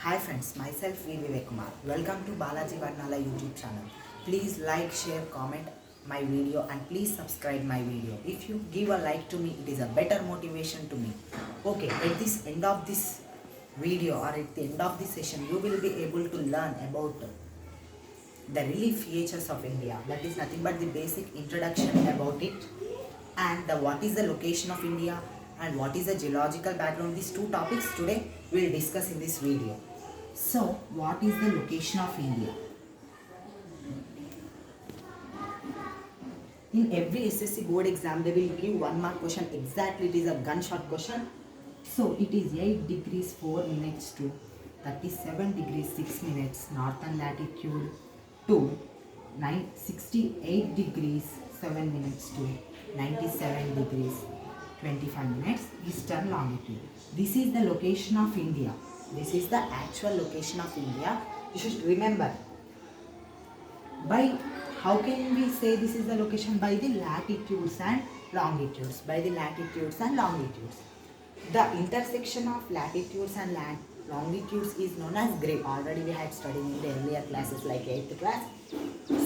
Hi friends, myself V. Vivek Kumar. Welcome to Balaji Varnala YouTube channel. Please like, share, comment my video and please subscribe my video. If you give a like to me, it is a better motivation to me. Okay, at this end of this video or at the end of this session, you will be able to learn about the relief features of India. That is nothing but the basic introduction about it and what is the location of India and what is the geological background. These two topics today we will discuss in this video. So, what is the location of India? In every SSC board exam, they will give 1 mark question. Exactly, it is a gunshot question. So, it is 8 degrees 4 minutes to 37 degrees 6 minutes northern latitude to 68 degrees 7 minutes to 97 degrees 25 minutes eastern longitude. This is the location of India. This is the actual location of India. You should remember. By how can we say this is the location? By the latitudes and longitudes. By the latitudes and longitudes. The intersection of latitudes and longitudes is known as grid. Already we had studied in the earlier classes like 8th class.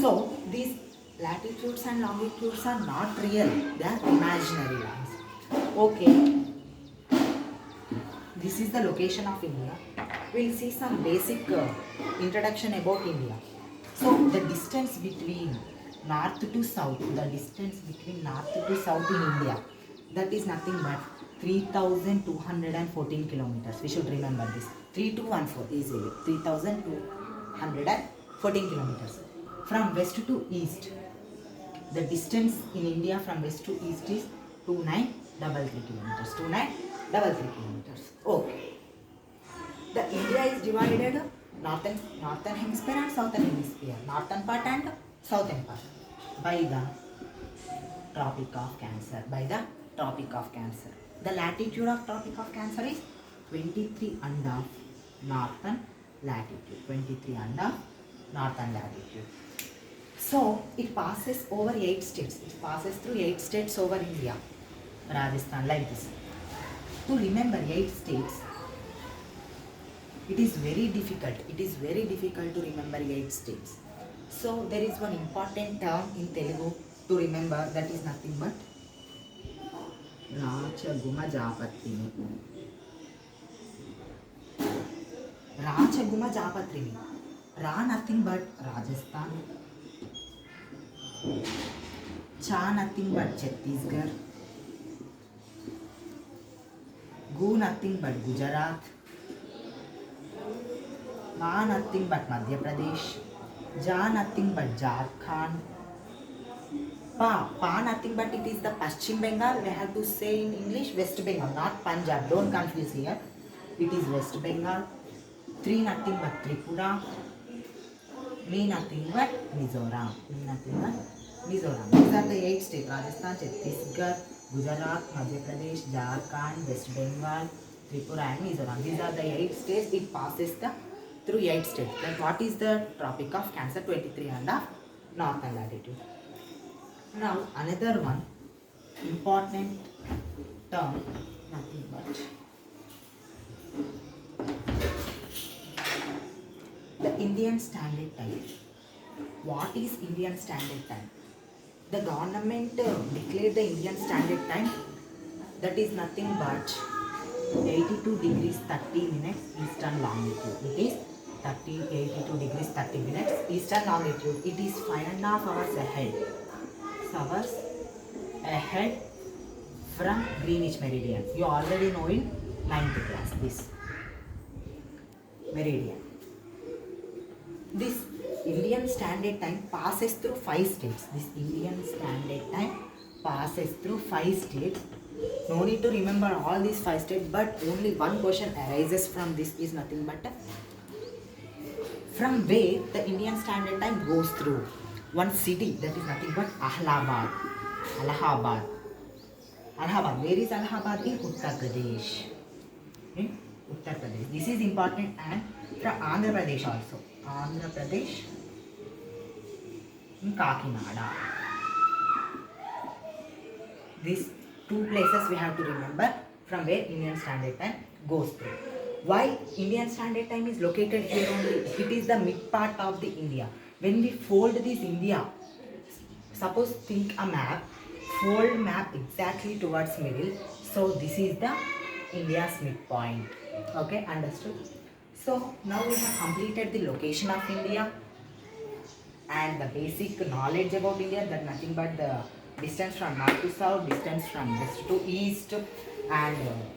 So these latitudes and longitudes are not real. They are imaginary lines. Okay. This is the location of India. We'll see some basic introduction about India. So the distance between north to south, in India, that is nothing but 3,214 kilometers. We should remember this. 3214 easily. 3,214 kilometers. From west to east, the distance in India from west to east is 2933 kilometers. 2933 kilometers. Okay. The India is divided northern hemisphere and southern hemisphere. Northern part and southern part by the Tropic of Cancer. The latitude of Tropic of Cancer is 23 and half northern latitude. So it passes over 8 states. It passes through 8 states over India. Rajasthan, like this. To remember 8 states, it is very difficult to remember 8 states. So there is one important term in Telugu to remember, that is nothing but Rachaguma Japatrini. Ra nothing but Rajasthan. Cha nothing but Chhattisgarh. Gu nothing but Gujarat. Ma nothing but Madhya Pradesh. Ja nothing but Jharkhand. Pa nothing but it is the Paschim Bengal. We have to say in English West Bengal, not Punjab. Don't confuse here. It is West Bengal. 3 nothing but Tripura. Me nothing but Mizoram. These are the 8 states: Rajasthan, Chhattisgarh, Gujarat, Madhya Pradesh, Jharkhand, West Bengal, Tripura and Mizoram. These are the 8 states. It passes through 8 states. Then what is the Tropic of Cancer? 23 and a northern latitude. Now another one important term, nothing but the Indian Standard Time. What is Indian Standard Time? The government declared the Indian Standard Time, that is nothing but 82 degrees 30 minutes eastern longitude. It is 82 degrees 30 minutes eastern longitude. It is 5.5 hours ahead from Greenwich Meridian. You already know in 9th class this meridian. This Indian Standard Time passes through 5 states. No need to remember all these 5 states, but only one question arises from this is nothing but from where the Indian Standard Time goes through. One city, that is nothing but Allahabad. Where is Allahabad? In Uttar Pradesh. This is important, and from Andhra Pradesh also. In Kakinada. These 2 places we have to remember from where Indian Standard Time goes through. Why Indian Standard Time is located here only? It is the mid part of the India. When we fold this India, suppose think a map, fold map exactly towards middle. So this is the India's midpoint. Okay, understood? So now we have completed the location of India and the basic knowledge about India, that nothing but the distance from north to south, distance from west to east, and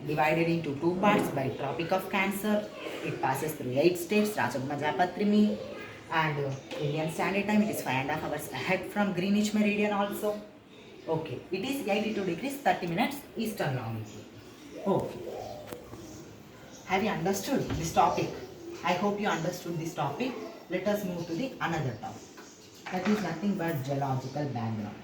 divided into two parts by Tropic of Cancer. It passes through 8 states, Rajagmajapatrimi, and Indian Standard Time, it is 5.5 hours ahead from Greenwich Meridian also. Okay, it is 82 degrees 30 minutes eastern longitude. Okay, have you understood this topic? I hope you understood this topic. Let us move to the another topic. That is nothing but geological background.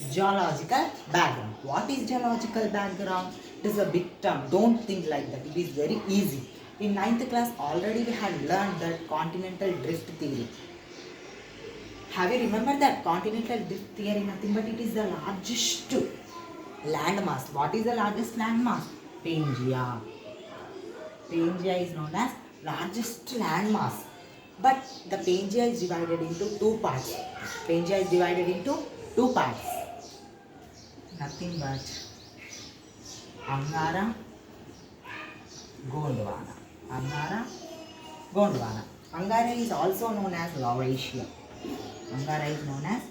Geological background. What is geological background? It is a big term. Don't think like that. It is very easy. In 9th class already we had learned that continental drift theory. Have you remembered that continental drift theory? Nothing but it is the largest landmass. What is the largest landmass? Pangaea. Pangaea is known as largest landmass. But the Pangaea is divided into two parts. Pangaea is divided into two parts. Nothing but Angara, Gondwana. Angara, Gondwana. Angara is also known as Laurasia. Angara is known as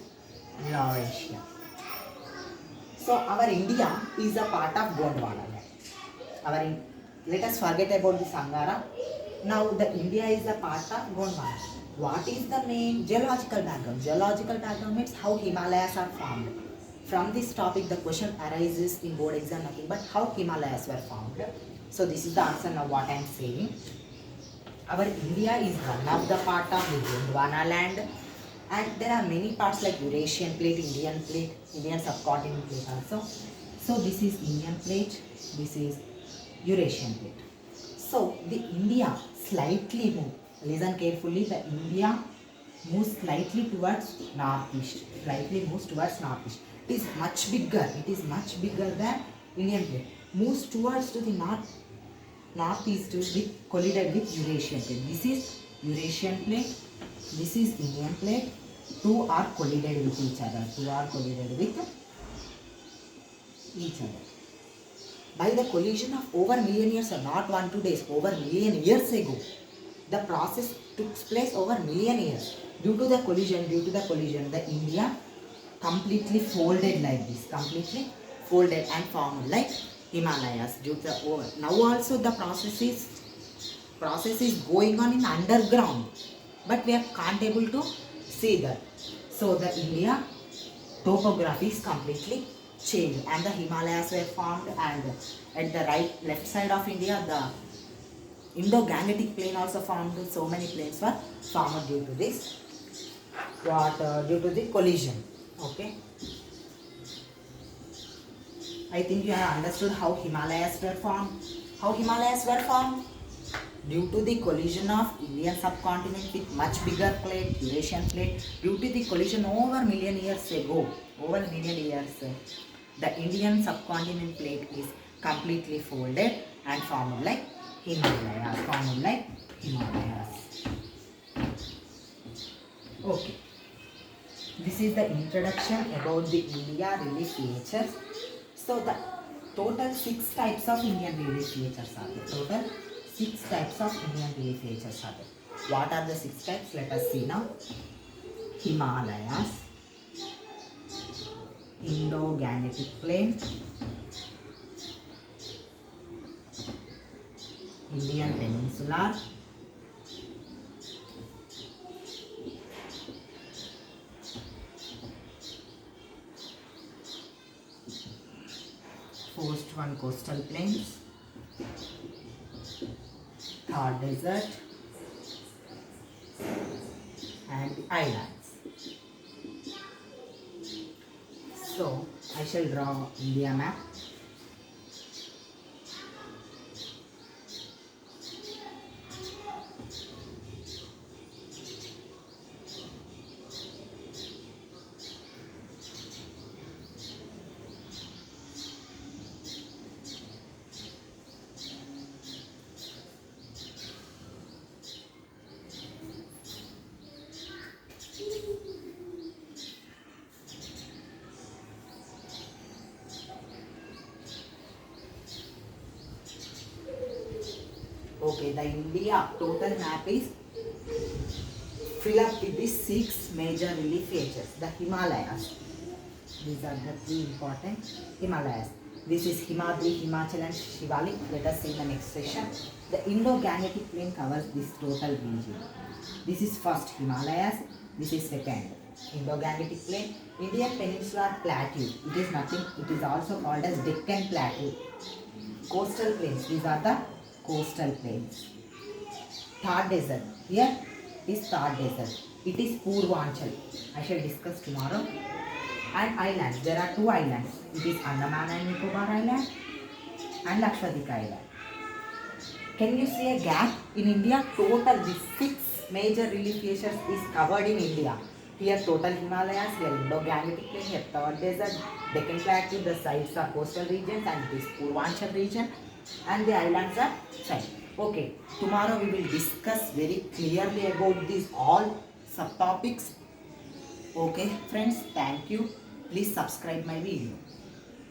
Laurasia. So our India is a part of Gondwana. Let us forget about this Angara. Now the India is a part of Gondwana. What is the main geological background? Geological background means how Himalayas are formed. From this topic the question arises in board exam, nothing but how Himalayas were formed. So this is the answer now what I am saying. Our India is one of the part of the Gondwana land, and there are many parts like Eurasian plate, Indian subcontinent plate also. So this is Indian plate, this is Eurasian plate. So the India slightly move. Listen carefully. The India moves slightly towards northeast. Slightly moves towards northeast. It is much bigger. It is much bigger than Indian plate. Moves towards to the northeast with collided with Eurasian plate. This is Eurasian plate. This is Indian plate. Two are collided with each other. Two are collided with each other. By the collision of over million years, or not 1-2 days, over million years ago, the process took place over million years. Due to the collision, the India completely folded like this, completely folded and formed like Himalayas. Due to the now also the process is going on in underground, but we are can't able to see that. So the India topography is completely changed and the Himalayas were formed, and at the left side of India the Indo-Gangetic plain also formed. So many plains were formed due to this due to the collision. Okay, I think you have understood how Himalayas were formed. Due to the collision of Indian subcontinent with much bigger plate, Eurasian plate. Due to the collision over million years ago, the Indian subcontinent plate is completely folded and formed like Himalayas. Okay. This is the introduction about the India relief features. So the total 6 types of Indian relief features are there. What are the 6 types? Let us see now. Himalayas, Indo-Gangetic plain, Indian peninsular, first one coastal plains, Thar desert, and islands. So I shall draw India map. Okay, the India total map is fill up with the 6 major relief features. The Himalayas. These are the 3 important Himalayas. This is Himadri, Himachal and Shivalik. Let us see the next section. The Indo-Gangetic Plain covers this total region. This is first Himalayas. This is second Indo-Gangetic Plain. Indian Peninsular Plateau. It is nothing. It is also called as Deccan Plateau. Coastal plains. These are the coastal plains. Thar Desert. Here is Thar Desert. It is Purvanchal. I shall discuss tomorrow. And islands. There are 2 islands. It is Andaman and Nicobar Island and Lakshadweep Island. Can you see a gap in India? Total these 6 major relief features is covered in India. Here total Himalayas, here Indo-Gangetic Plain, here Thar Desert, Deccan Plateau, the sides are coastal regions and this Purvanchal region and the islands are side. Okay, tomorrow we will discuss very clearly about these all subtopics. Okay friends, thank you. Please subscribe my video.